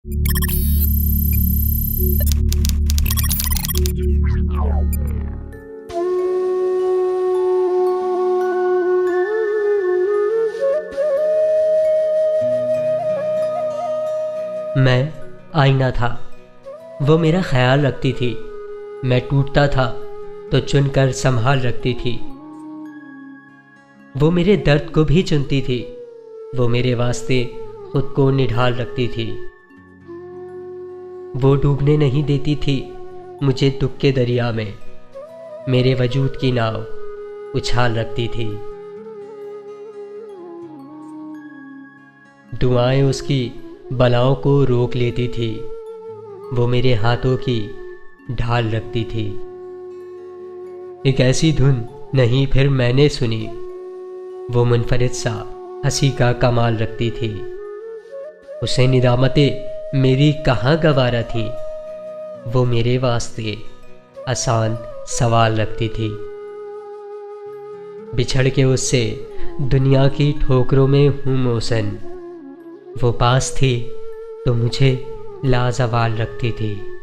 मैं आईना था, वो मेरा ख्याल रखती थी। मैं टूटता था तो चुनकर संभाल रखती थी। वो मेरे दर्द को भी चुनती थी, वो मेरे वास्ते खुद को निढाल रखती थी। वो डूबने नहीं देती थी मुझे दुख के दरिया में, मेरे वजूद की नाव उछाल रखती थी। दुआएं उसकी बलाओं को रोक लेती थी, वो मेरे हाथों की ढाल रखती थी। एक ऐसी धुन नहीं फिर मैंने सुनी, वो मुनफरिद सा हंसी का कमाल रखती थी। उसे निदामतें मेरी कहाँ गवारा थी, वो मेरे वास्ते आसान सवाल रखती थी। बिछड़ के उससे दुनिया की ठोकरों में हूँ मौसन, वो पास थी तो मुझे लाजवाल रखती थी।